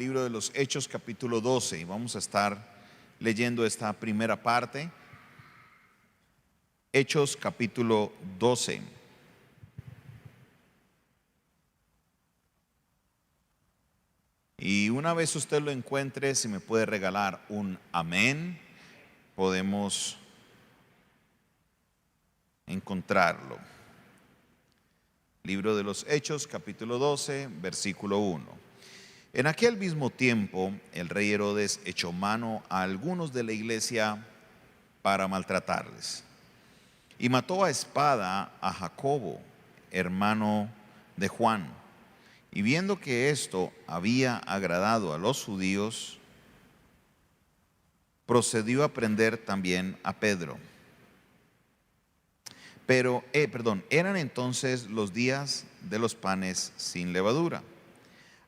libro de los Hechos capítulo 12 y vamos a estar leyendo esta primera parte. Hechos capítulo 12. Y una vez usted lo encuentre, si me puede regalar un amén, podemos encontrarlo. Libro de los Hechos capítulo 12, versículo 1. En aquel mismo tiempo, el rey Herodes echó mano a algunos de la iglesia para maltratarles. Y mató a espada a Jacobo, hermano de Juan. Y viendo que esto había agradado a los judíos, procedió a prender también a Pedro. Pero, eran entonces los días de los panes sin levadura.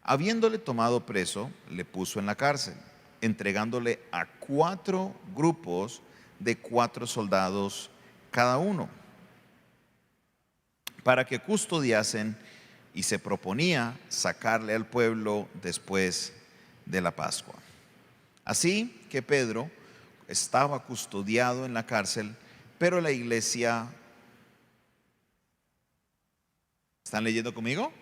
Habiéndole tomado preso, le puso en la cárcel, entregándole a 4 grupos de 4 soldados cada uno, para que custodiasen, y se proponía sacarle al pueblo después de la Pascua. Así que Pedro estaba custodiado en la cárcel, pero la iglesia... ¿Están leyendo conmigo?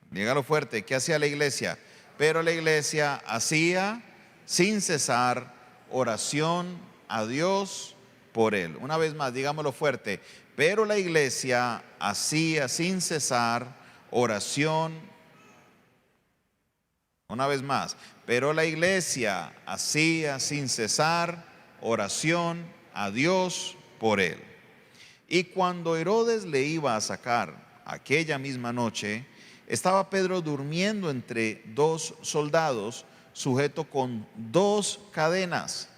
Dígalo fuerte. ¿Qué hacía la iglesia? Pero la iglesia hacía sin cesar oración a Dios por él. Una vez más, digámoslo fuerte. Pero la iglesia hacía sin cesar oración. Una vez más. Pero la iglesia hacía sin cesar oración a Dios por él. Y cuando Herodes le iba a sacar aquella misma noche, estaba Pedro durmiendo entre 2 soldados, sujeto con 2 cadenas,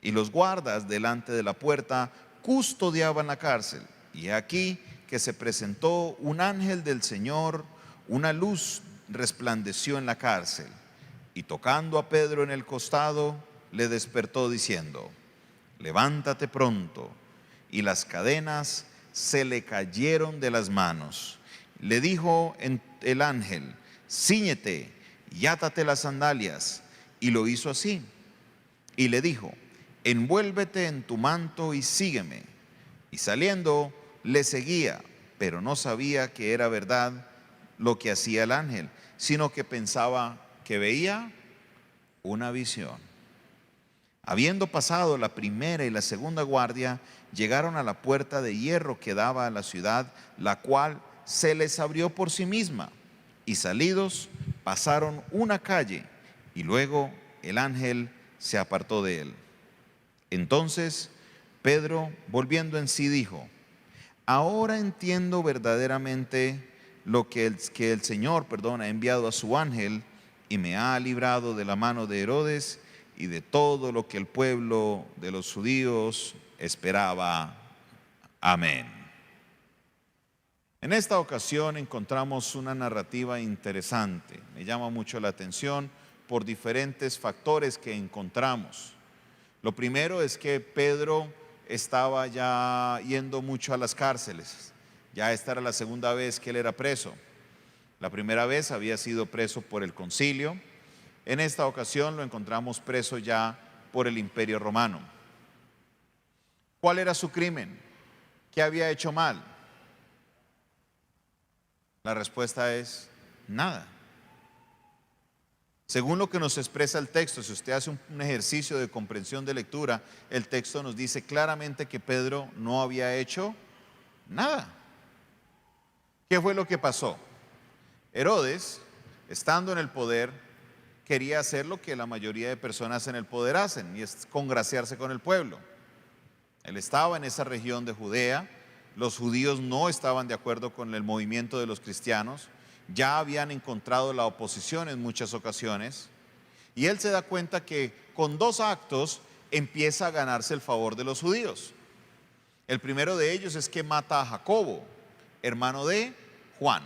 y los guardas delante de la puerta custodiaban la cárcel. Y aquí que se presentó un ángel del Señor, una luz resplandeció en la cárcel, y tocando a Pedro en el costado, le despertó diciendo: levántate pronto. Y las cadenas se le cayeron de las manos. Le dijo el ángel: cíñete y átate las sandalias. Y lo hizo así. Y le dijo: envuélvete en tu manto y sígueme. Y saliendo le seguía, pero no sabía que era verdad lo que hacía el ángel, sino que pensaba que veía una visión. Habiendo pasado la primera y la segunda guardia, llegaron a la puerta de hierro que daba a la ciudad, la cual se les abrió por sí misma, y salidos pasaron una calle, y luego el ángel se apartó de él. Entonces Pedro, volviendo en sí, dijo: ahora entiendo verdaderamente lo que el Señor, ha enviado a su ángel y me ha librado de la mano de Herodes y de todo lo que el pueblo de los judíos esperaba. Amén. En esta ocasión encontramos una narrativa interesante. Me llama mucho la atención por diferentes factores que encontramos. Lo primero es que Pedro estaba ya yendo mucho a las cárceles. Ya esta era la segunda vez que él era preso. La primera vez había sido preso por el concilio. En esta ocasión lo encontramos preso ya por el Imperio Romano. ¿Cuál era su crimen? ¿Qué había hecho mal? La respuesta es nada. Según lo que nos expresa el texto, si usted hace un ejercicio de comprensión de lectura, el texto nos dice claramente que Pedro no había hecho nada. ¿Qué fue lo que pasó? Herodes, estando en el poder, quería hacer lo que la mayoría de personas en el poder hacen, y es congraciarse con el pueblo. Él estaba en esa región de Judea. Los judíos no estaban de acuerdo con el movimiento de los cristianos. Ya habían encontrado la oposición en muchas ocasiones. Y él se da cuenta que con 2 actos empieza a ganarse el favor de los judíos. El primero de ellos es que mata a Jacobo, hermano de Juan.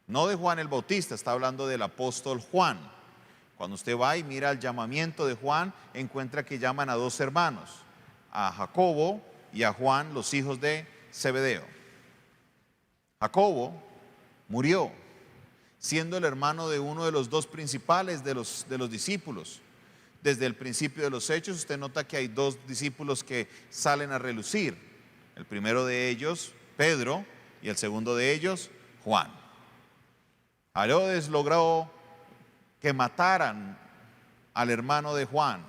No de Juan el Bautista, está hablando del apóstol Juan. Cuando usted va y mira el llamamiento de Juan, encuentra que llaman a 2 hermanos, a Jacobo y a Juan, los hijos de Zebedeo. Jacobo murió. siendo el hermano de uno de los dos principales de los discípulos. Desde el principio de los hechos usted nota que hay dos discípulos que salen a relucir. El primero de ellos, Pedro, y el segundo de ellos, Juan. Herodes logró que mataran al hermano de Juan.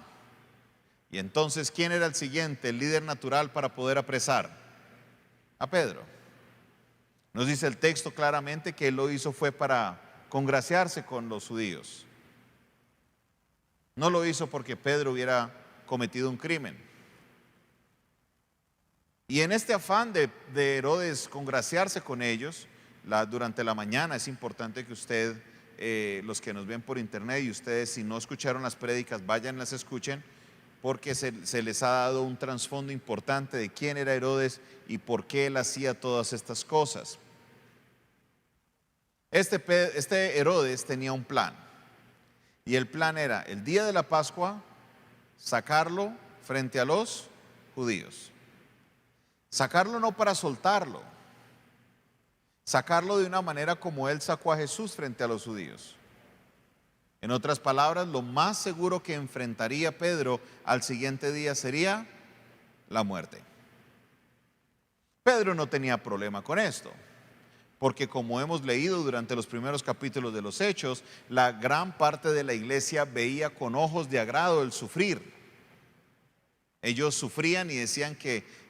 Y entonces, ¿quién era el siguiente, el líder natural para poder apresar? A Pedro. Nos dice el texto claramente que él lo hizo fue para congraciarse con los judíos. No lo hizo porque Pedro hubiera cometido un crimen. Y en este afán de Herodes congraciarse con ellos, durante la mañana es importante que usted, los que nos ven por internet y ustedes si no escucharon las prédicas, vayan las escuchen, porque se les ha dado un trasfondo importante de quién era Herodes y por qué él hacía todas estas cosas. Este Herodes tenía un plan, y el plan era el día de la Pascua sacarlo frente a los judíos. Sacarlo no para soltarlo, sacarlo de una manera como él sacó a Jesús frente a los judíos. En otras palabras, lo más seguro que enfrentaría Pedro al siguiente día sería la muerte. Pedro no tenía problema con esto, porque como hemos leído durante los primeros capítulos de los Hechos, la gran parte de la iglesia veía con ojos de agrado el sufrir. Ellos sufrían y decían que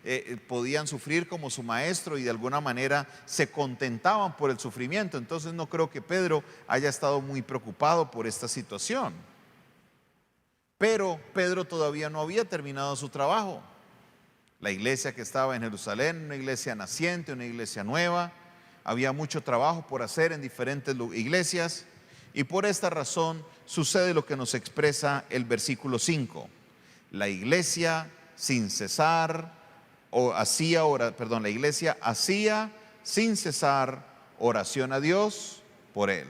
podían sufrir como su maestro y de alguna manera se contentaban por el sufrimiento. Entonces no creo que Pedro haya estado muy preocupado por esta situación. Pero Pedro todavía no había terminado su trabajo. La iglesia que estaba en Jerusalén, una iglesia naciente, una iglesia nueva, había mucho trabajo por hacer en diferentes iglesias, y por esta razón sucede lo que nos expresa el versículo 5. La iglesia sin cesar, la iglesia hacía sin cesar oración a Dios por él.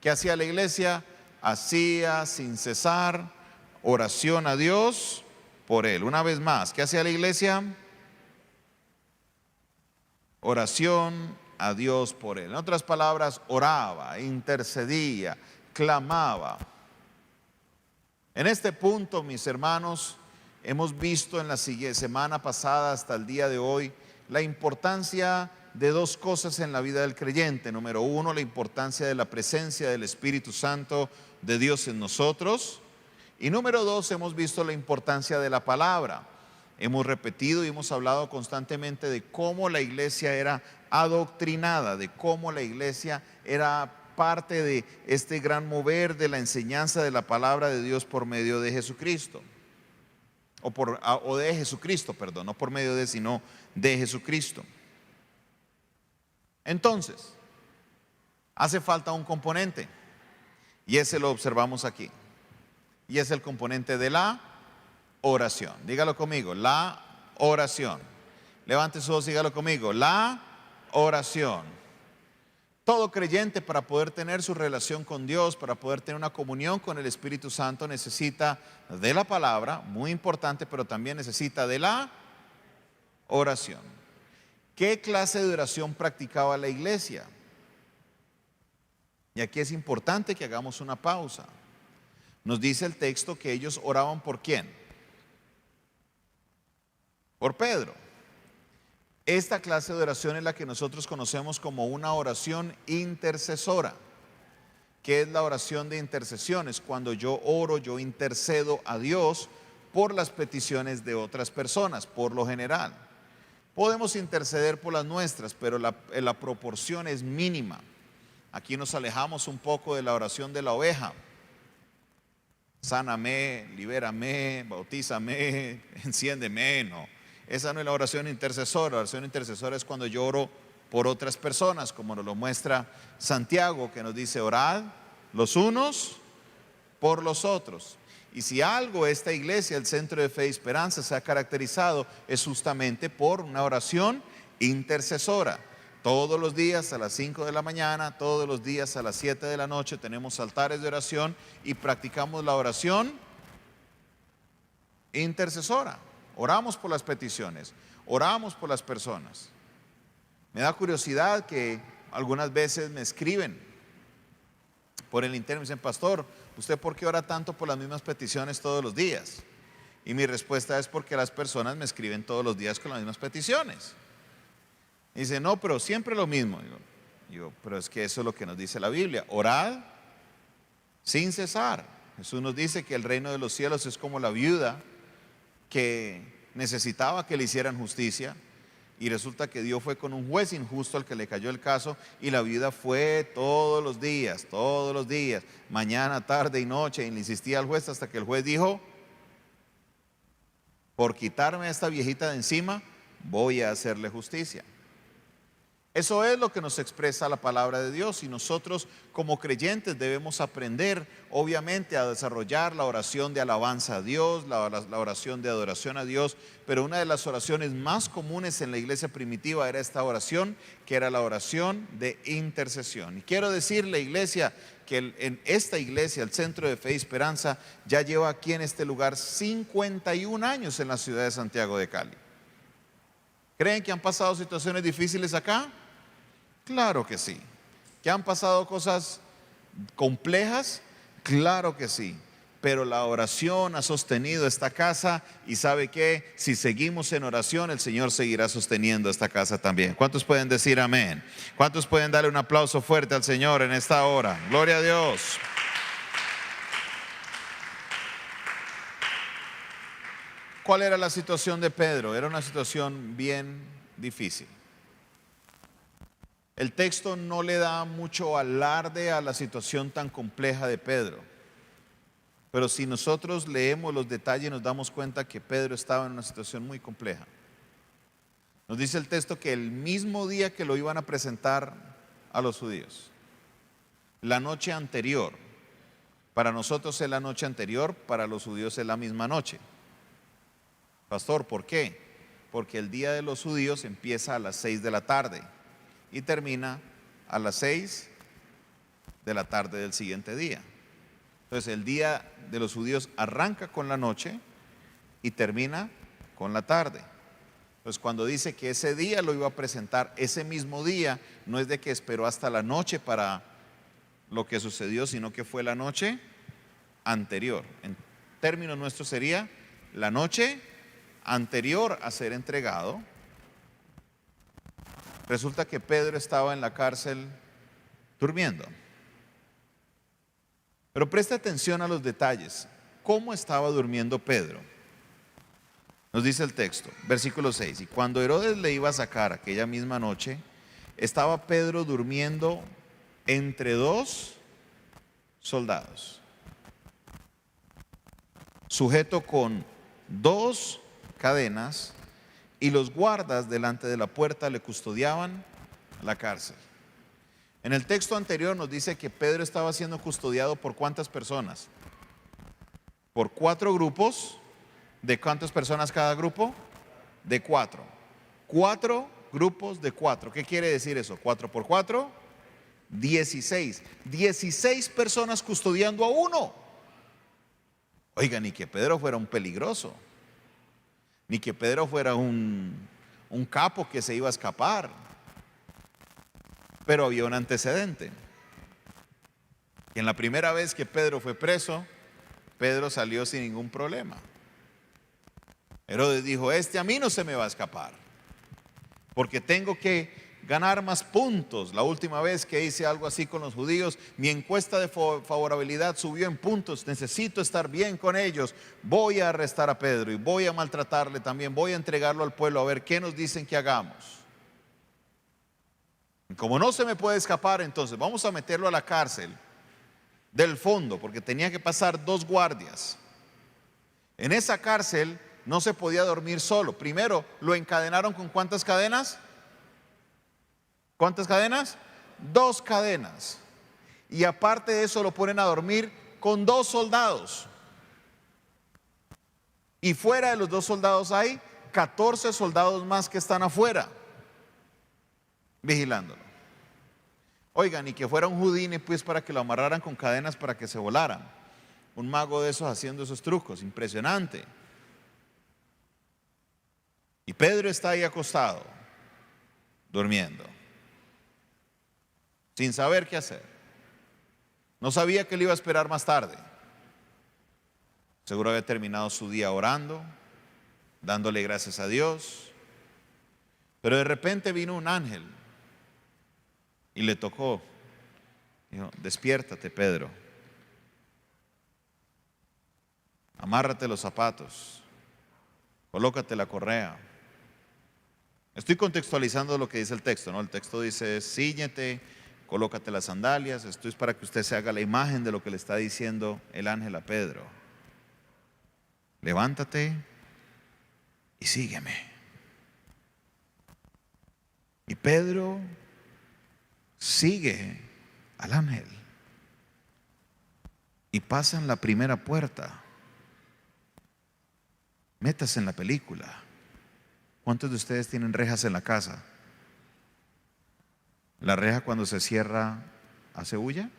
¿Qué hacía la iglesia? Hacía sin cesar oración a Dios por él. Una vez más, ¿qué hacía la iglesia? Oración a Dios por él. En otras palabras, oraba, intercedía, clamaba. En este punto, mis hermanos, hemos visto en la semana pasada hasta el día de hoy la importancia de dos cosas en la vida del creyente. Número uno, la importancia de la presencia del Espíritu Santo de Dios en nosotros. Y número dos, hemos visto la importancia de la palabra. Hemos repetido y hemos hablado constantemente de cómo la iglesia era adoctrinada, de cómo la iglesia era parte de este gran mover de la enseñanza de la palabra de Dios por medio de Jesucristo. O de Jesucristo, perdón, no por medio de, sino de Jesucristo. Entonces, hace falta un componente, y ese lo observamos aquí, y es el componente de la oración. Dígalo conmigo, la oración. Levante su voz, dígalo conmigo, la oración. Todo creyente, para poder tener su relación con Dios, para poder tener una comunión con el Espíritu Santo, necesita de la palabra, muy importante, pero también necesita de la oración. ¿Qué clase de oración practicaba la iglesia? Y aquí es importante que hagamos una pausa. Nos dice el texto que ellos oraban ¿por quién? Por Pedro. Esta clase de oración es la que nosotros conocemos como una oración intercesora. ¿Qué es la oración de intercesión? Es cuando yo oro, yo intercedo a Dios por las peticiones de otras personas, por lo general. Podemos interceder por las nuestras, pero la proporción es mínima. Aquí nos alejamos un poco de la oración de la oveja. Sáname, libérame, bautízame, enciéndeme, no. Esa no es la oración intercesora. La oración intercesora es cuando yo oro por otras personas, como nos lo muestra Santiago, que nos dice: orad los unos por los otros. Y si algo esta iglesia, el Centro de Fe y Esperanza, se ha caracterizado, es justamente por una oración intercesora. Todos los días a las 5 de la mañana, todos los días a las 7 de la noche tenemos altares de oración y practicamos la oración intercesora. Oramos por las peticiones, oramos por las personas. Me da curiosidad que algunas veces me escriben por el interno. Me dicen, pastor, ¿usted por qué ora tanto por las mismas peticiones todos los días? Y mi respuesta es porque las personas me escriben todos los días con las mismas peticiones. Y dice, no, pero siempre lo mismo. Digo, pero es que eso es lo que nos dice la Biblia. Orad sin cesar. Jesús nos dice que el reino de los cielos es como la viuda que necesitaba que le hicieran justicia, y resulta que Dios fue con un juez injusto al que le cayó el caso, y la viuda fue todos los días, mañana, tarde y noche, y le insistía al juez hasta que el juez dijo, por quitarme a esta viejita de encima, voy a hacerle justicia. Eso es lo que nos expresa la palabra de Dios, y nosotros como creyentes debemos aprender obviamente a desarrollar la oración de alabanza a Dios, la oración de adoración a Dios, pero una de las oraciones más comunes en la iglesia primitiva era esta oración, que era la oración de intercesión. Y quiero decirle, iglesia, que en esta iglesia, el Centro de Fe y Esperanza, ya lleva aquí en este lugar 51 años en la ciudad de Santiago de Cali. ¿Creen que han pasado situaciones difíciles acá? Claro que sí. ¿Que han pasado cosas complejas? Claro que sí. Pero la oración ha sostenido esta casa, y ¿sabe qué? Si seguimos en oración, el Señor seguirá sosteniendo esta casa también. ¿Cuántos pueden decir amén? ¿Cuántos pueden darle un aplauso fuerte al Señor en esta hora? Gloria a Dios. ¿Cuál era la situación de Pedro? Era una situación bien difícil. El texto no le da mucho alarde a la situación tan compleja de Pedro, pero si nosotros leemos los detalles nos damos cuenta que Pedro estaba en una situación muy compleja. Nos dice el texto que el mismo día que lo iban a presentar a los judíos, la noche anterior, para nosotros es la noche anterior, para los judíos es la misma noche. Pastor, ¿por qué? Porque el día de los judíos empieza a las 6 de la tarde y termina a las 6 de la tarde del siguiente día. Entonces el día de los judíos arranca con la noche y termina con la tarde. Entonces cuando dice que ese día lo iba a presentar, ese mismo día, no es de que esperó hasta la noche para lo que sucedió, sino que fue la noche anterior. En términos nuestros sería la noche anterior a ser entregado. Resulta que Pedro estaba en la cárcel durmiendo. Pero presta atención a los detalles. ¿Cómo estaba durmiendo Pedro? Nos dice el texto, versículo 6. Y cuando Herodes le iba a sacar aquella misma noche, estaba Pedro durmiendo entre dos soldados, sujeto con dos cadenas, y los guardas delante de la puerta le custodiaban la cárcel. En el texto anterior nos dice que Pedro estaba siendo custodiado por ¿cuántas personas? Por 4 grupos. ¿De cuántas personas cada grupo? De 4. 4 grupos de 4. ¿Qué quiere decir eso? 4 por 4, 16. 16 personas custodiando a uno. Oigan, ni que Pedro fuera un peligroso, ni que Pedro fuera un capo que se iba a escapar. Pero había un antecedente. En la primera vez que Pedro fue preso, Pedro salió sin ningún problema. Herodes dijo, a mí no se me va a escapar, porque tengo que ganar más puntos. La última vez que hice algo así con los judíos, mi encuesta de favorabilidad subió en puntos. Necesito estar bien con ellos. Voy a arrestar a Pedro y voy a maltratarle también. Voy a entregarlo al pueblo a ver qué nos dicen que hagamos. Y como no se me puede escapar, entonces vamos a meterlo a la cárcel del fondo, porque tenía que pasar 2 guardias. En esa cárcel no se podía dormir solo. Primero lo encadenaron con ¿cuántas cadenas? ¿Cuántas cadenas? 2 cadenas. Y aparte de eso lo ponen a dormir con 2 soldados. Y fuera de los 2 soldados hay 14 soldados más que están afuera vigilándolo. Oigan, y que fuera un Houdini pues para que lo amarraran con cadenas para que se volaran. Un mago de esos haciendo esos trucos, impresionante. Y Pedro está ahí acostado, durmiendo, sin saber qué hacer. No sabía que le iba a esperar más tarde. Seguro había terminado su día orando, dándole gracias a Dios. Pero de repente vino un ángel y le tocó. Dijo: despiértate, Pedro. Amárrate los zapatos. Colócate la correa. Estoy contextualizando lo que dice el texto, ¿no? El texto dice: cíñete, colócate las sandalias. Esto es para que usted se haga la imagen de lo que le está diciendo el ángel a Pedro. Levántate y sígueme. Y Pedro sigue al ángel y pasa en la primera puerta. Métase en la película. ¿Cuántos de ustedes tienen rejas en la casa? ¿La reja cuando se cierra hace bulla?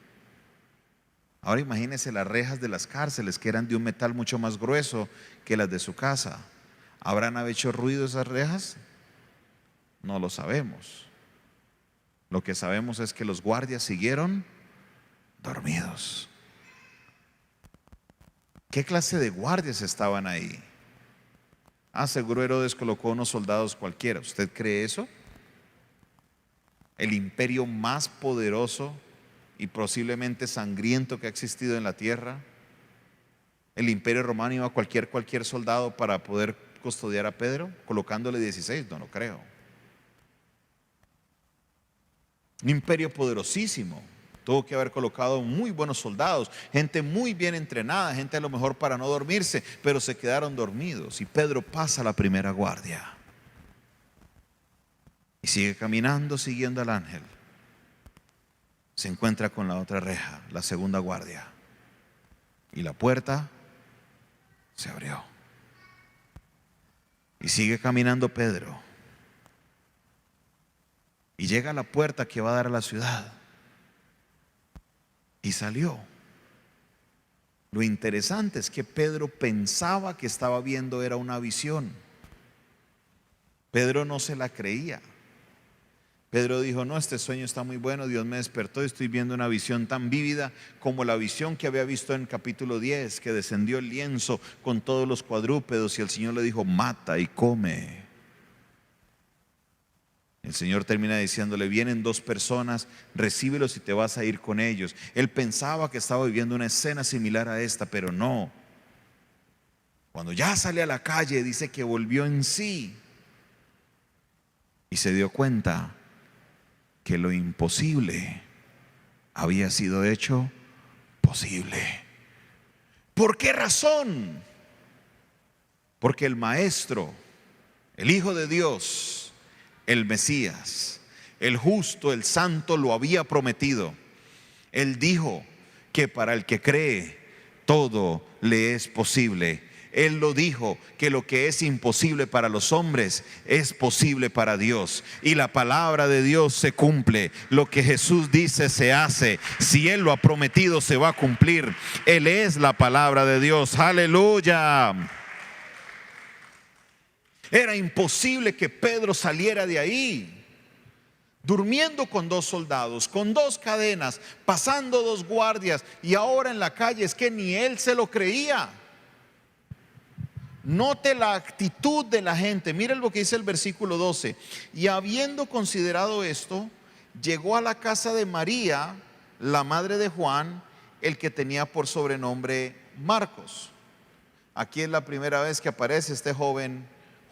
Ahora imagínense las rejas de las cárceles, que eran de un metal mucho más grueso que las de su casa. ¿Habrán hecho ruido esas rejas? No lo sabemos. Lo que sabemos es que los guardias siguieron dormidos. ¿Qué clase de guardias estaban ahí? Seguro Herodes colocó unos soldados cualquiera. ¿Usted cree eso? El imperio más poderoso y posiblemente sangriento que ha existido en la tierra. El imperio romano iba a cualquier soldado para poder custodiar a Pedro, colocándole 16. No lo creo. Un imperio poderosísimo. Tuvo que haber colocado muy buenos soldados, gente muy bien entrenada, gente a lo mejor para no dormirse, pero se quedaron dormidos. Y Pedro pasa la primera guardia y sigue caminando siguiendo al ángel. Se encuentra con la otra reja, la segunda guardia, y la puerta se abrió. Y sigue caminando Pedro y llega a la puerta que va a dar a la ciudad. Y salió. Lo interesante es que Pedro pensaba que estaba viendo era una visión. Pedro no se la creía. Pedro dijo: no, este sueño está muy bueno, Dios me despertó y estoy viendo una visión tan vívida como la visión que había visto en capítulo 10, que descendió el lienzo con todos los cuadrúpedos y el Señor le dijo: mata y come. El Señor termina diciéndole: vienen dos personas, recíbelos y te vas a ir con ellos. Él pensaba que estaba viviendo una escena similar a esta, pero no. Cuando ya sale a la calle, dice que volvió en sí y se dio cuenta que lo imposible había sido hecho posible. ¿Por qué razón? Porque el Maestro, el Hijo de Dios, el Mesías, el justo, el santo, lo había prometido. Él dijo que para el que cree todo le es posible. Él lo dijo, que lo que es imposible para los hombres es posible para Dios. Y la palabra de Dios se cumple. Lo que Jesús dice se hace. Si Él lo ha prometido, se va a cumplir. Él es la palabra de Dios. Aleluya. Era imposible que Pedro saliera de ahí, durmiendo con dos soldados, con dos cadenas, pasando dos guardias, y ahora en la calle. Es que ni él se lo creía. Note la actitud de la gente. Miren lo que dice el versículo 12. Y habiendo considerado esto, llegó a la casa de María, la madre de Juan, el que tenía por sobrenombre Marcos. Aquí es la primera vez que aparece este joven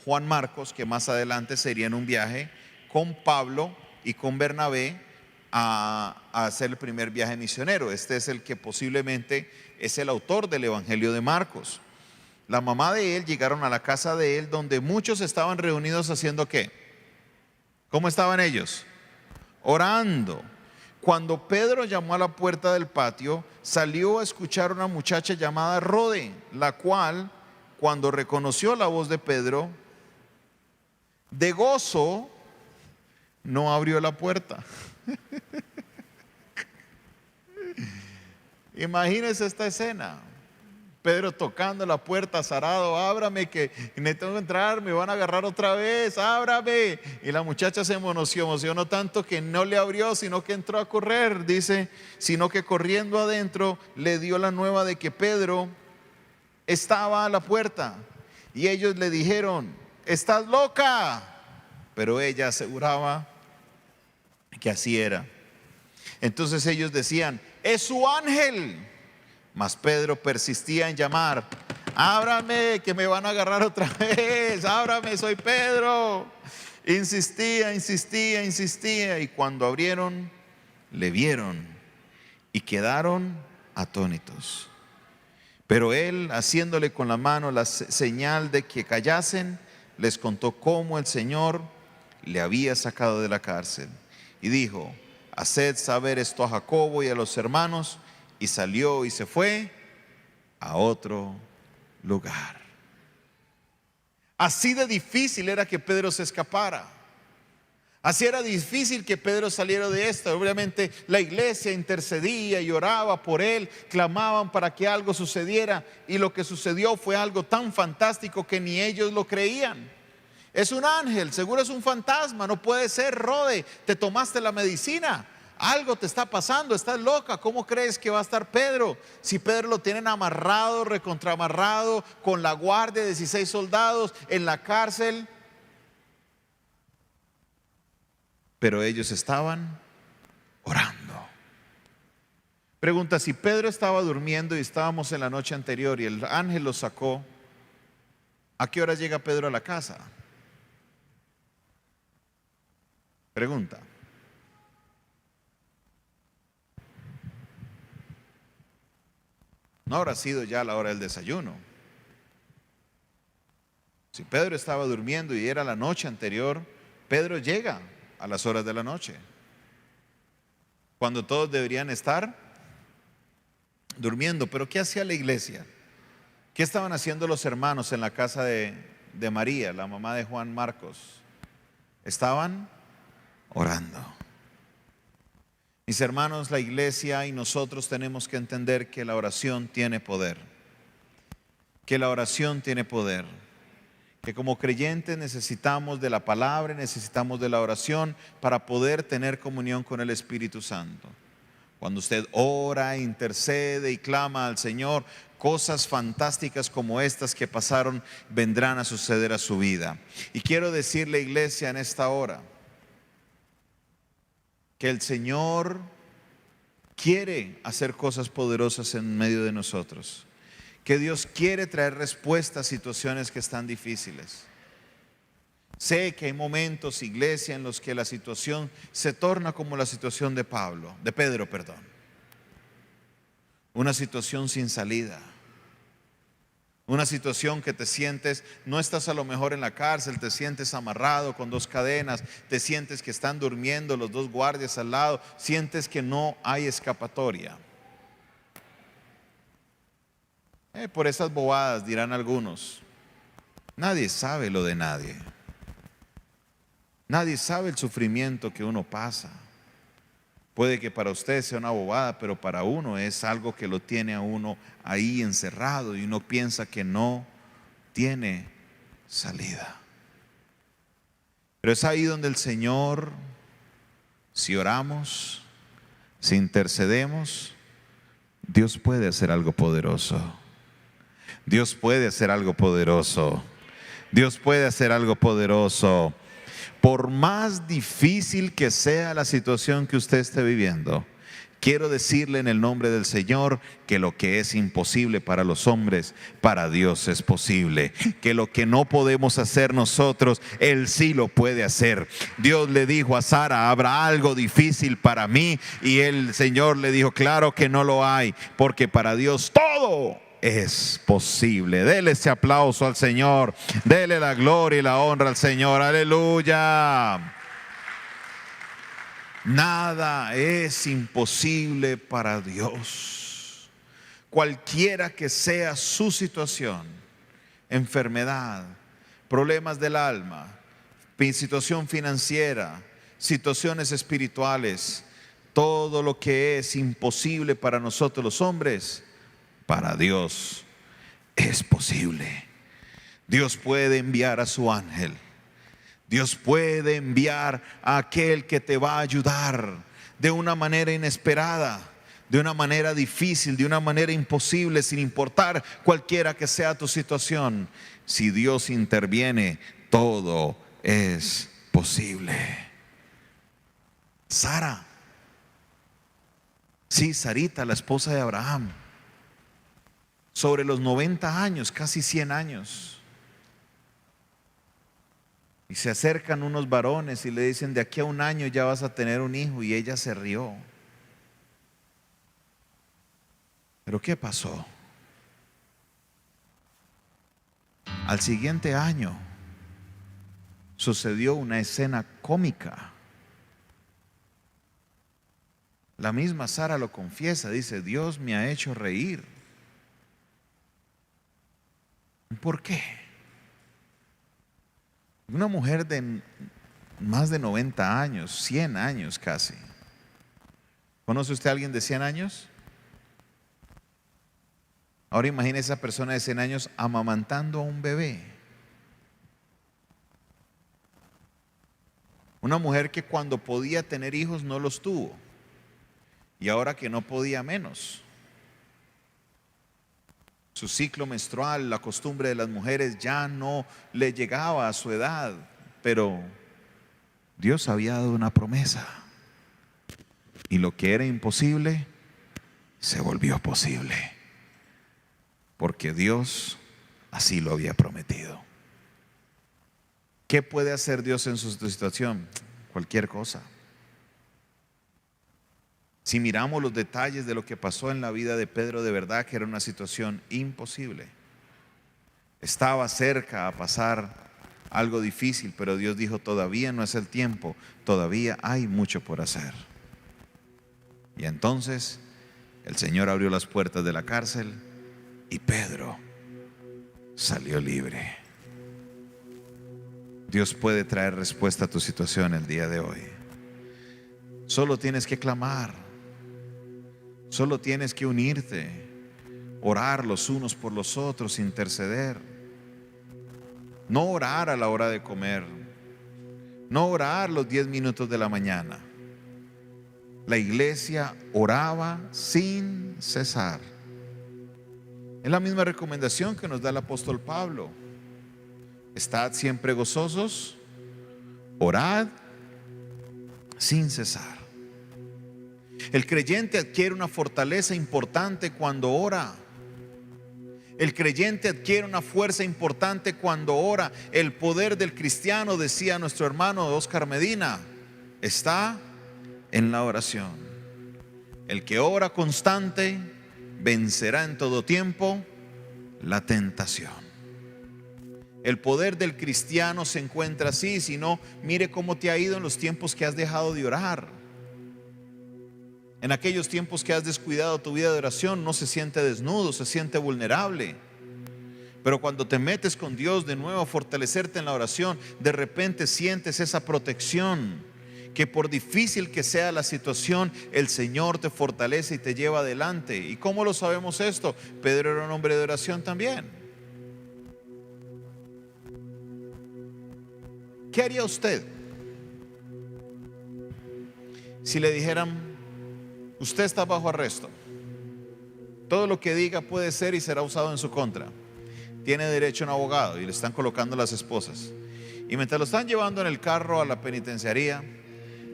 Juan Marcos, que más adelante sería en un viaje con Pablo y con Bernabé a hacer el primer viaje misionero. Este es el que posiblemente es el autor del Evangelio de Marcos. La mamá de él llegaron a la casa de él, donde muchos estaban reunidos haciendo ¿qué? ¿Cómo estaban ellos? Orando. Cuando Pedro llamó a la puerta del patio, salió a escuchar a una muchacha llamada Rode, la cual, cuando reconoció la voz de Pedro, de gozo, no abrió la puerta. Imagínense esta escena. Pedro tocando la puerta, azarado, ábrame que necesito entrar, me van a agarrar otra vez, ábrame. Y la muchacha se emocionó tanto que no le abrió, sino que entró a correr, dice, sino que corriendo adentro le dio la nueva de que Pedro estaba a la puerta. Y ellos le dijeron: estás loca. Pero ella aseguraba que así era. Entonces ellos decían: es su ángel. Mas Pedro persistía en llamar: ábrame que me van a agarrar otra vez, ábrame, soy Pedro. Insistía, y cuando abrieron, le vieron y quedaron atónitos. Pero él, haciéndole con la mano la señal de que callasen, les contó cómo el Señor le había sacado de la cárcel. Y dijo: haced saber esto a Jacobo y a los hermanos. Y salió y se fue a otro lugar. Así de difícil era que Pedro se escapara. Así era difícil que Pedro saliera de esta. Obviamente la iglesia intercedía y oraba por él, clamaban para que algo sucediera. Y lo que sucedió fue algo tan fantástico que ni ellos lo creían. Es un ángel, seguro es un fantasma, no puede ser, Rode, te tomaste la medicina. Algo te está pasando, estás loca. ¿Cómo crees que va a estar Pedro? Si Pedro lo tienen amarrado, recontramarrado, con la guardia de 16 soldados en la cárcel. Pero ellos estaban orando. Pregunta: si Pedro estaba durmiendo y estábamos en la noche anterior y el ángel lo sacó, ¿a qué hora llega Pedro a la casa? Pregunta. No habrá sido ya la hora del desayuno. Si Pedro estaba durmiendo y era la noche anterior, Pedro llega a las horas de la noche, cuando todos deberían estar durmiendo. Pero ¿qué hacía la iglesia? ¿Qué estaban haciendo los hermanos en la casa de María, la mamá de Juan Marcos? Estaban orando. Mis hermanos, la iglesia y nosotros tenemos que entender que la oración tiene poder. Que la oración tiene poder. Que como creyentes necesitamos de la palabra, necesitamos de la oración para poder tener comunión con el Espíritu Santo. Cuando usted ora, intercede y clama al Señor, cosas fantásticas como estas que pasaron vendrán a suceder a su vida. Y quiero decirle, iglesia, en esta hora, que el Señor quiere hacer cosas poderosas en medio de nosotros. Que Dios quiere traer respuestas a situaciones que están difíciles. Sé que hay momentos, iglesia, en los que la situación se torna como la situación de Pedro. Una situación sin salida. Una situación que te sientes, no estás a lo mejor en la cárcel, te sientes amarrado con 2 cadenas, te sientes que están durmiendo los 2 guardias al lado, sientes que no hay escapatoria. Por esas bobadas dirán algunos: nadie sabe lo de nadie. Nadie sabe el sufrimiento que uno pasa. Puede que para usted sea una bobada, pero para uno es algo que lo tiene a uno ahí encerrado y uno piensa que no tiene salida. Pero es ahí donde el Señor, si oramos, si intercedemos, Dios puede hacer algo poderoso. Dios puede hacer algo poderoso. Dios puede hacer algo poderoso. Por más difícil que sea la situación que usted esté viviendo, quiero decirle en el nombre del Señor que lo que es imposible para los hombres, para Dios es posible. Que lo que no podemos hacer nosotros, Él sí lo puede hacer. Dios le dijo a Sara: ¿habrá algo difícil para mí? Y el Señor le dijo: claro que no lo hay, porque para Dios todo es posible. Dele ese aplauso al Señor, dele la gloria y la honra al Señor. Aleluya. Nada es imposible para Dios. Cualquiera que sea su situación, enfermedad, problemas del alma, situación financiera, situaciones espirituales, todo lo que es imposible para nosotros los hombres, para Dios es posible. Dios puede enviar a su ángel. Dios puede enviar a aquel que te va a ayudar de una manera inesperada, de una manera difícil, de una manera imposible, sin importar cualquiera que sea tu situación. Si Dios interviene, todo es posible. Sara, sí, Sarita, la esposa de Abraham, sobre los 90 años, casi 100 años. Y se acercan unos varones y le dicen: de aquí a un año ya vas a tener un hijo. Y ella se rió. ¿Pero qué pasó? Al siguiente año sucedió una escena cómica. La misma Sara lo confiesa, dice: Dios me ha hecho reír. ¿Por qué? Una mujer de más de 90 años, 100 años casi. ¿Conoce usted a alguien de 100 años? Ahora imagine esa persona de 100 años amamantando a un bebé. Una mujer que cuando podía tener hijos no los tuvo, y ahora que no podía menos. Su ciclo menstrual, la costumbre de las mujeres ya no le llegaba a su edad, pero Dios había dado una promesa, y lo que era imposible se volvió posible, porque Dios así lo había prometido. ¿Qué puede hacer Dios en su situación? Cualquier cosa. Si miramos los detalles de lo que pasó en la vida de Pedro, de verdad que era una situación imposible. Estaba cerca a pasar algo difícil, pero Dios dijo: todavía no es el tiempo, todavía hay mucho por hacer. Y entonces el Señor abrió las puertas de la cárcel y Pedro salió libre. Dios puede traer respuesta a tu situación el día de hoy. Solo tienes que clamar. Solo tienes que unirte, orar los unos por los otros, interceder. No orar a la hora de comer, no orar los 10 minutos de la mañana. La iglesia oraba sin cesar. Es la misma recomendación que nos da el apóstol Pablo. Estad siempre gozosos, orad sin cesar. El creyente adquiere una fortaleza importante cuando ora. El creyente adquiere una fuerza importante cuando ora. El poder del cristiano, decía nuestro hermano Oscar Medina, está en la oración. El que ora constante vencerá en todo tiempo la tentación. El poder del cristiano se encuentra así. Si no, mire cómo te ha ido en los tiempos que has dejado de orar. En aquellos tiempos que has descuidado tu vida de oración, no se siente desnudo, se siente vulnerable. Pero cuando te metes con Dios de nuevo a fortalecerte en la oración, de repente sientes esa protección, que por difícil que sea la situación, el Señor te fortalece y te lleva adelante. ¿Y cómo lo sabemos esto? Pedro era un hombre de oración también. ¿Qué haría usted si le dijeran: usted está bajo arresto, todo lo que diga puede ser y será usado en su contra, tiene derecho a un abogado, y le están colocando las esposas, y mientras lo están llevando en el carro a la penitenciaría,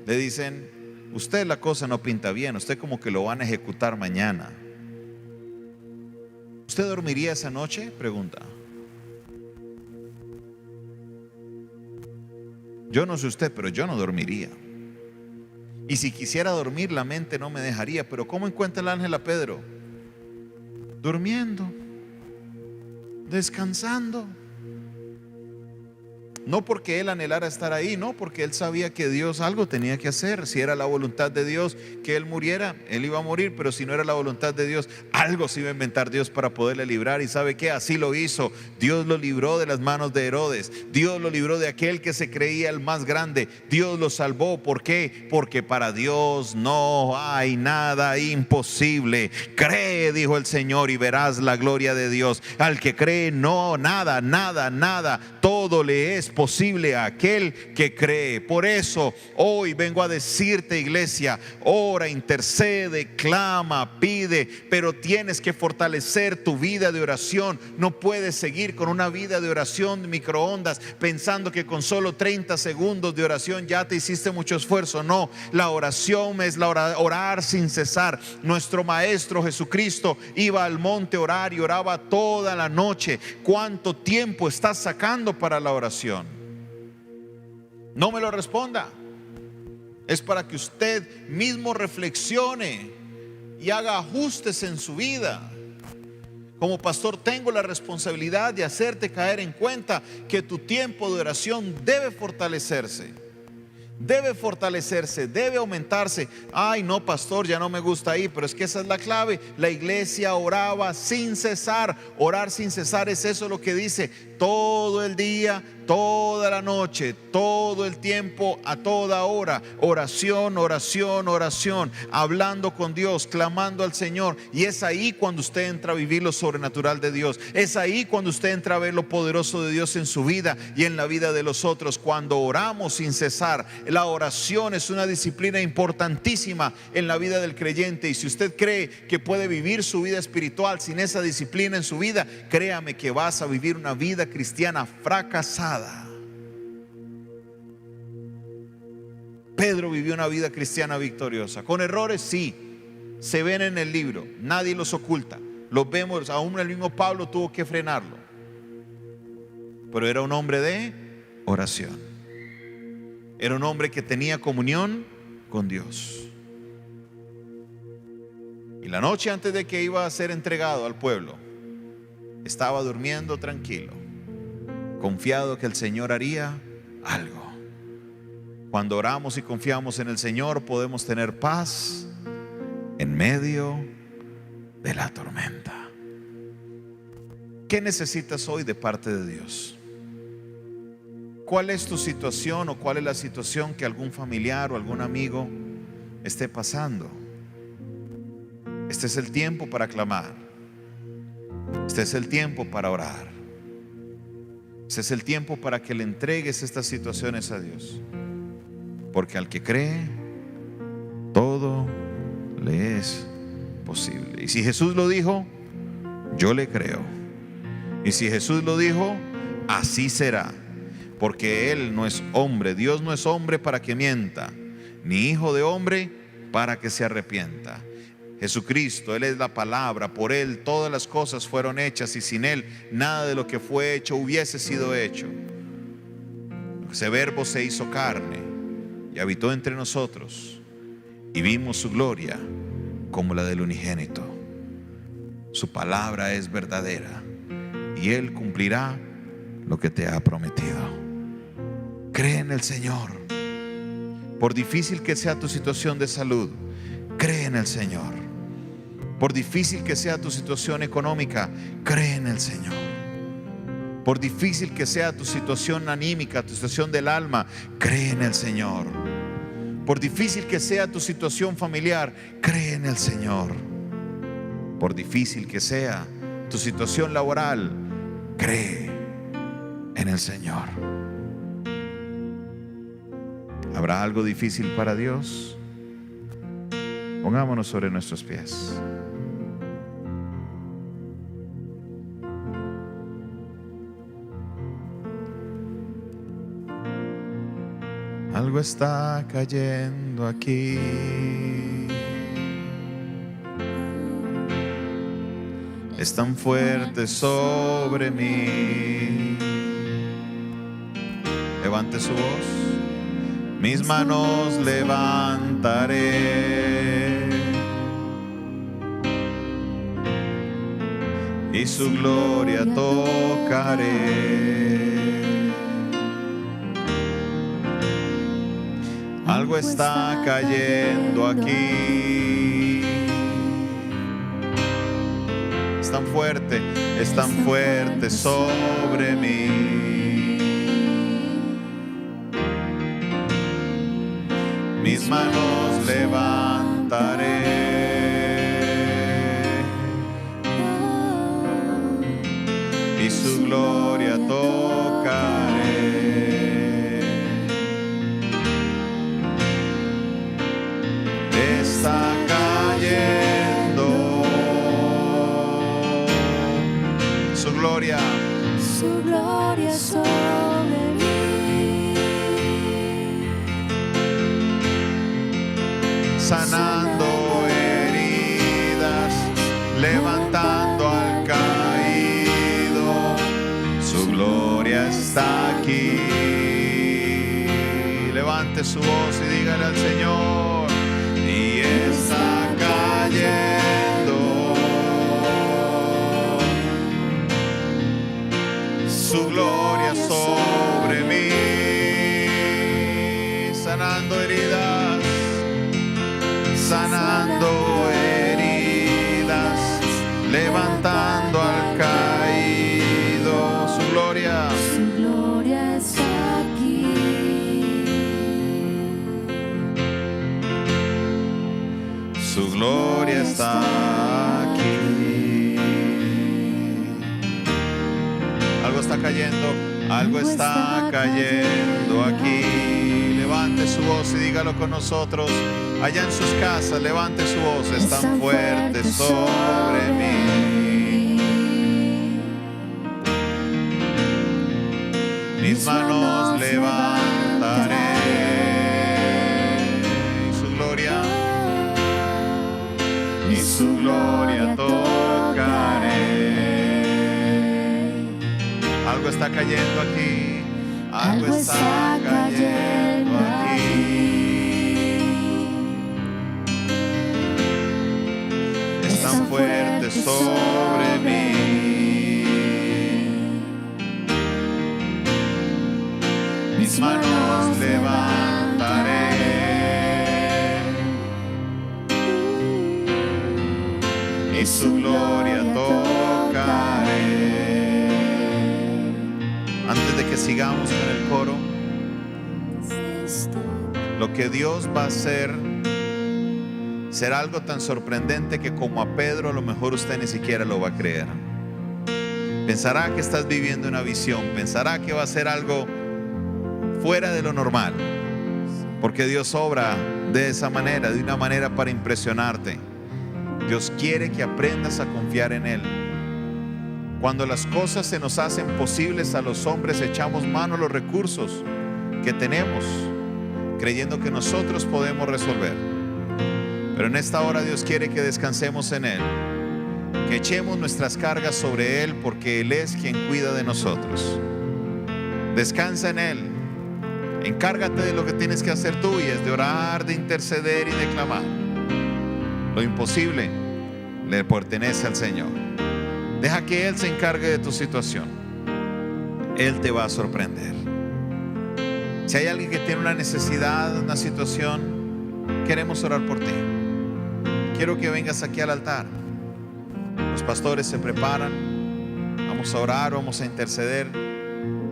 le dicen: usted, la cosa no pinta bien, usted como que lo van a ejecutar mañana? ¿Usted dormiría esa noche? Pregunta. Yo no sé usted, pero yo no dormiría. Y si quisiera dormir, la mente no me dejaría. Pero ¿cómo encuentra el ángel a Pedro? Durmiendo, descansando. No porque él anhelara estar ahí, no, porque él sabía que Dios algo tenía que hacer. Si era la voluntad de Dios que él muriera, él iba a morir, pero si no era la voluntad de Dios, algo se iba a inventar Dios para poderle librar. Y ¿sabe qué? Así lo hizo. Dios lo libró de las manos de Herodes. Dios lo libró de aquel que se creía el más grande. Dios lo salvó. ¿Por qué? Porque para Dios no hay nada imposible. Cree, dijo el Señor, y verás la gloria de Dios. Al que cree, no, nada, nada, nada. Todo le es posible a aquel que cree. Por eso hoy vengo a decirte, iglesia, ora, intercede, clama, pide, pero tienes que fortalecer tu vida de oración. No puedes seguir con una vida de oración de microondas pensando que con solo 30 segundos de oración ya te hiciste mucho esfuerzo. No, la oración es orar sin cesar. Nuestro Maestro Jesucristo iba al monte a orar y oraba toda la noche. ¿Cuánto tiempo estás sacando para la oración? No me lo responda. Es para que usted mismo reflexione y haga ajustes en su vida. Como pastor tengo la responsabilidad de hacerte caer en cuenta que tu tiempo de oración debe fortalecerse. Debe fortalecerse, debe aumentarse. Ay, no, pastor, ya no me gusta ahí, pero es que esa es la clave. La iglesia oraba sin cesar. Orar sin cesar es eso lo que dice: todo el día, toda la noche, todo el tiempo, a toda hora. Oración, oración, oración, hablando con Dios, clamando al Señor. Y es ahí cuando usted entra a vivir lo sobrenatural de Dios. Es ahí cuando usted entra a ver lo poderoso de Dios en su vida y en la vida de los otros. Cuando oramos sin cesar. La oración es una disciplina importantísima en la vida del creyente. Y si usted cree que puede vivir su vida espiritual sin esa disciplina en su vida, créame que vas a vivir una vida cristiana fracasada. Pedro vivió una vida cristiana victoriosa. Con errores, sí, se ven en el libro, nadie los oculta, los vemos. Aún el mismo Pablo tuvo que frenarlo, pero era un hombre de oración. Era un hombre que tenía comunión con Dios. Y la noche antes de que iba a ser entregado al pueblo, estaba durmiendo tranquilo, confiado que el Señor haría algo. Cuando oramos y confiamos en el Señor, podemos tener paz en medio de la tormenta. ¿Qué necesitas hoy de parte de Dios? ¿Cuál es tu situación o cuál es la situación que algún familiar o algún amigo esté pasando? Este es el tiempo para clamar. Este es el tiempo para orar. Este es el tiempo para que le entregues estas situaciones a Dios. Porque al que cree, todo le es posible. Y si Jesús lo dijo, yo le creo. Y si Jesús lo dijo, así será. Porque Él no es hombre, Dios no es hombre para que mienta, ni hijo de hombre para que se arrepienta. Jesucristo, Él es la palabra, por Él todas las cosas fueron hechas y sin Él nada de lo que fue hecho hubiese sido hecho. Ese verbo se hizo carne y habitó entre nosotros y vimos su gloria como la del unigénito. Su palabra es verdadera y Él cumplirá lo que te ha prometido. Cree en el Señor. Por difícil que sea tu situación de salud, cree en el Señor. Por difícil que sea tu situación económica, cree en el Señor. Por difícil que sea tu situación anímica, tu situación del alma, cree en el Señor. Por difícil que sea tu situación familiar, cree en el Señor. Por difícil que sea tu situación laboral, cree en el Señor. ¿Habrá algo difícil para Dios? Pongámonos sobre nuestros pies. Algo está cayendo aquí. Es tan fuerte sobre mí. Levante su voz. Mis manos levantaré y su gloria tocaré. Algo está cayendo aquí. Es tan fuerte sobre mí. Mis manos levantaré y su gloria tocaré. Está cayendo su gloria sobre mí, sanando heridas, levantando al caído. Su gloria está aquí. Levante su voz y dígale al Señor: y está cayendo su gloria sobre mí, sanando heridas, levantando al caído. Su gloria está aquí. Su gloria está aquí. Algo está cayendo, algo está cayendo aquí. Levante su voz y dígalo con nosotros. Allá en sus casas, levante su voz. Es tan fuerte sobre mí. Mis manos levantaré y su gloria tocaré. Algo está cayendo aquí. Algo está cayendo aquí. Es tan fuerte sobre mí. Mis manos levantaré y su gloria tocaré. Antes de que sigamos con el coro, lo que Dios va a hacer será algo tan sorprendente que, como a Pedro, a lo mejor usted ni siquiera lo va a creer. Pensará que estás viviendo una visión, pensará que va a ser algo fuera de lo normal, porque Dios obra de esa manera, de una manera para impresionarte. Dios quiere que aprendas a confiar en Él. Cuando las cosas se nos hacen posibles a los hombres, echamos mano a los recursos que tenemos, creyendo que nosotros podemos resolver. Pero en esta hora Dios quiere que descansemos en Él, que echemos nuestras cargas sobre Él, porque Él es quien cuida de nosotros. Descansa en Él. Encárgate de lo que tienes que hacer tú, y es de orar, de interceder y de clamar. Lo imposible le pertenece al Señor. Deja que Él se encargue de tu situación. Él te va a sorprender. Si hay alguien que tiene una necesidad, una situación, queremos orar por ti. Quiero que vengas aquí al altar. Los pastores se preparan. Vamos a orar, vamos a interceder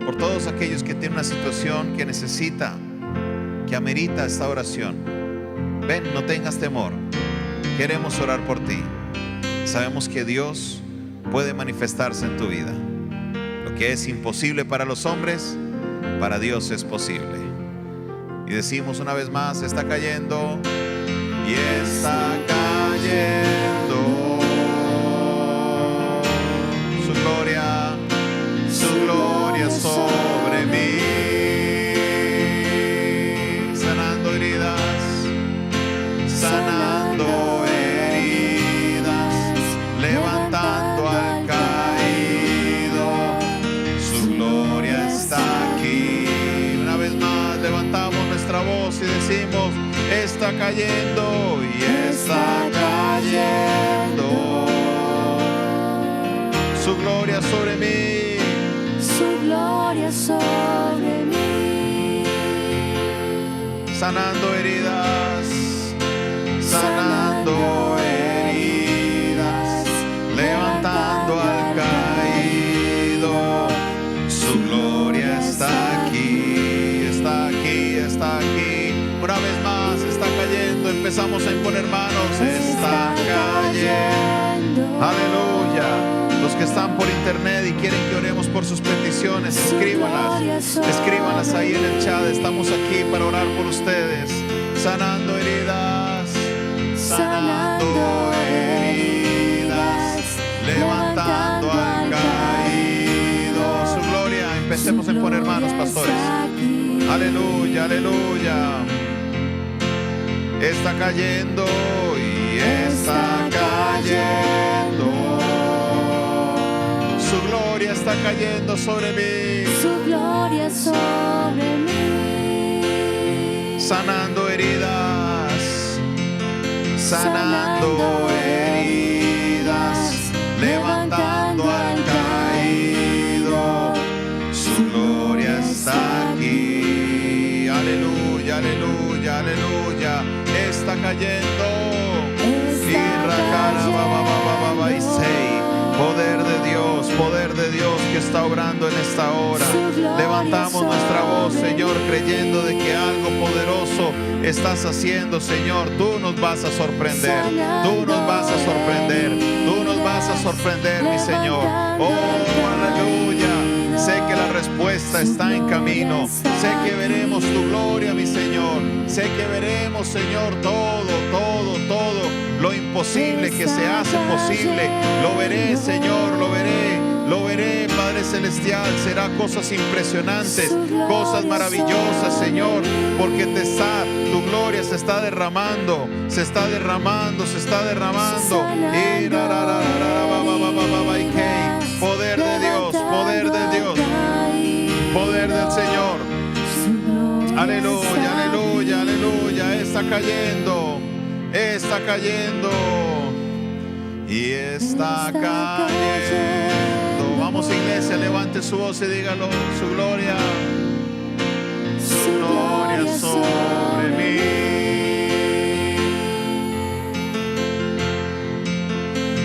por todos aquellos que tienen una situación que necesita, que amerita esta oración. Ven, no tengas temor. Queremos orar por ti. Sabemos que Dios puede manifestarse en tu vida. Lo que es imposible para los hombres, para Dios es posible. Y decimos una vez más: está cayendo y está cayendo su gloria sobre mí, sanando heridas, levantando al caído. Su gloria está aquí. Una vez más levantamos nuestra voz y decimos: está cayendo y está cayendo su gloria sobre mí. Su gloria sobre mí, sanando heridas, sanando heridas, levantando al caído. Su gloria está aquí, está aquí, está aquí. Una vez más está cayendo, empezamos a imponer manos, está cayendo. Aleluya. Los que están por internet y quieren que oremos por sus peticiones, escríbanlas ahí en el chat. Estamos aquí para orar por ustedes, sanando heridas, sanando heridas, levantando al caído. Su gloria. Empecemos a imponer manos, pastores. Aleluya, aleluya. Está cayendo y está cayendo. Su gloria está cayendo sobre mí. Su gloria sobre mí. Sanando heridas, sanando heridas, levantando al caído. Su gloria está aquí. Aleluya, aleluya, aleluya. Está cayendo. Poder de Dios que está obrando en esta hora. Levantamos nuestra voz, Señor, creyendo de que algo poderoso estás haciendo, Señor. Tú nos vas a sorprender, tú nos vas a sorprender, tú nos vas a sorprender, mi Señor. Oh, aleluya. Sé que la respuesta está en camino. Sé que veremos tu gloria, mi Señor. Sé que veremos, Señor, todo lo imposible que se hace posible. Lo veré, Señor, lo veré, Padre Celestial. Será cosas impresionantes, cosas maravillosas, Señor, porque tu gloria se está derramando, se está derramando, se está derramando. Poder de Dios, poder de Dios, poder del Señor. Aleluya, aleluya, aleluya. Está cayendo, está cayendo y está cayendo. Vamos, iglesia, levante su voz y dígalo. Su gloria sobre mí.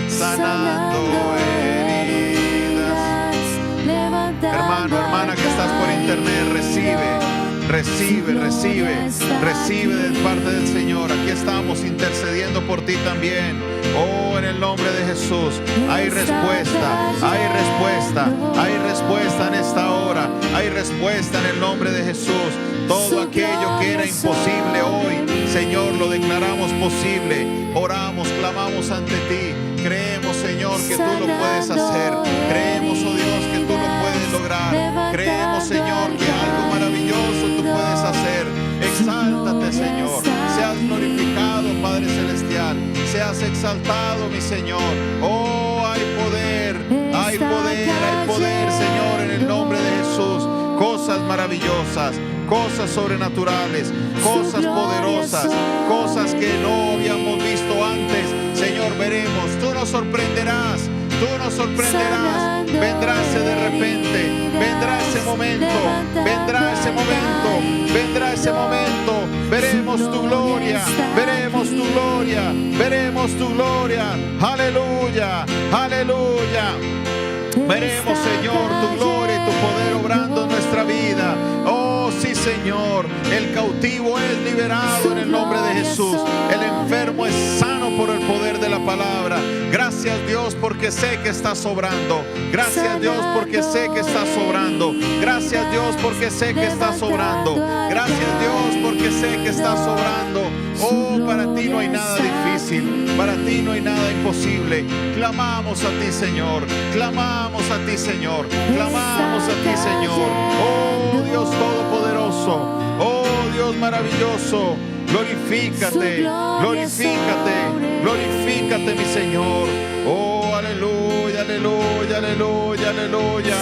Sanando heridas. Hermano, hermana que estás por internet, recibe de parte del Señor. Aquí estamos intercediendo por ti también. Oh, en el nombre de Jesús. Hay respuesta en esta hora. Hay respuesta en el nombre de Jesús. Todo aquello que era imposible hoy, Señor, lo declaramos posible. Oramos, clamamos ante ti. Creemos, Señor, que tú lo puedes hacer. Creemos, oh Dios, que tú lo puedes lograr. Creemos, Señor, que algo maravilloso tú puedes hacer. Exáltate, Señor. Seas glorificado, Padre Celestial. Seas exaltado, mi Señor. Oh, hay poder, Señor, en el nombre de Jesús. Cosas maravillosas, cosas sobrenaturales, cosas poderosas, cosas que no habíamos visto antes. Señor, veremos. Tú nos sorprenderás. Tú nos sorprenderás. Vendrá ese de repente. Vendrá ese momento. Vendrá ese momento. Vendrá ese momento. Veremos tu gloria. Veremos tu gloria. Veremos tu gloria. Aleluya. Aleluya. Veremos, Señor, tu gloria y tu poder obrando en nuestra vida. Oh, sí, Señor. El cautivo es liberado en el nombre de Jesús. El enfermo es sano por el poder de la palabra. Gracias, Dios, porque sé que estás sobrando. Gracias, Dios, porque sé que estás sobrando. Gracias, Dios, porque sé que estás sobrando. Gracias, Dios, porque sé que estás sobrando. Oh, para ti no hay nada difícil. Para ti no hay nada imposible. Clamamos a ti, Señor. Clamamos a ti, Señor. Clamamos a ti, Señor. Oh, Dios todopoderoso. Oh, Dios maravilloso. Glorifícate, glorifícate, glorifícate, mi Señor. Oh, aleluya, aleluya, aleluya, aleluya.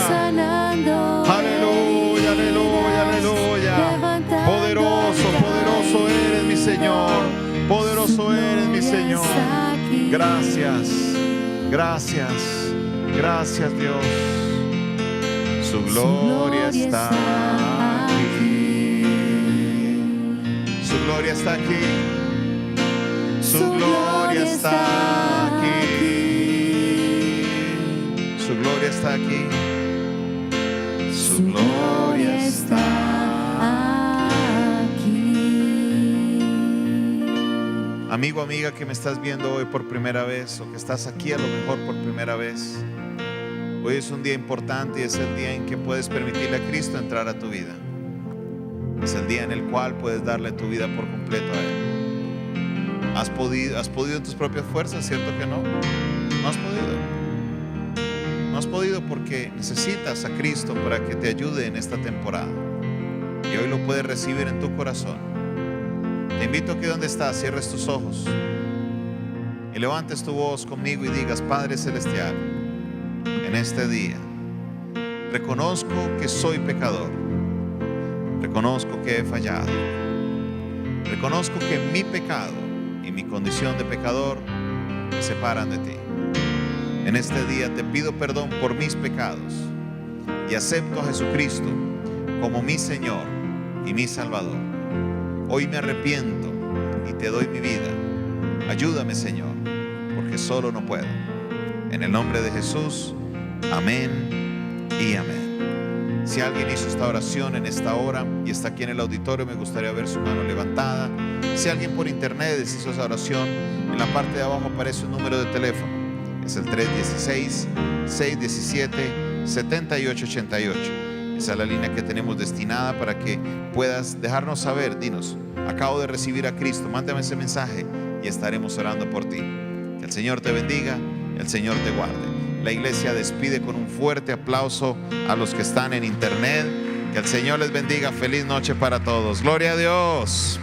Aleluya, aleluya, aleluya. Poderoso, poderoso eres, mi Señor. Poderoso eres, mi Señor. Gracias, gracias, gracias, Dios. Su gloria está aquí. Su gloria está aquí. Su gloria está aquí. Su gloria está aquí. Su gloria está aquí. Amigo, amiga que me estás viendo hoy por primera vez, o que estás aquí a lo mejor por primera vez, hoy es un día importante y es el día en que puedes permitirle a Cristo entrar a tu vida. Es el día en el cual puedes darle tu vida por completo a Él. ¿Has podido en tus propias fuerzas? ¿Cierto que no? No has podido. No has podido porque necesitas a Cristo para que te ayude en esta temporada. Y hoy lo puedes recibir en tu corazón. Te invito a que donde estás cierres tus ojos y levantes tu voz conmigo y digas: Padre Celestial, en este día reconozco que soy pecador. Reconozco que he fallado. Reconozco que mi pecado y mi condición de pecador me separan de ti. En este día te pido perdón por mis pecados y acepto a Jesucristo como mi Señor y mi Salvador. Hoy me arrepiento y te doy mi vida. Ayúdame, Señor, porque solo no puedo. En el nombre de Jesús, amén y amén. Si alguien hizo esta oración en esta hora y está aquí en el auditorio, me gustaría ver su mano levantada. Si alguien por internet hizo esa oración, en la parte de abajo aparece un número de teléfono. Es el 316-617-7888. Esa es la línea que tenemos destinada para que puedas dejarnos saber. Dinos: acabo de recibir a Cristo. Mándame ese mensaje y estaremos orando por ti. Que el Señor te bendiga, el Señor te guarde. La iglesia despide con un fuerte aplauso a los que están en internet. Que el Señor les bendiga. Feliz noche para todos. Gloria a Dios.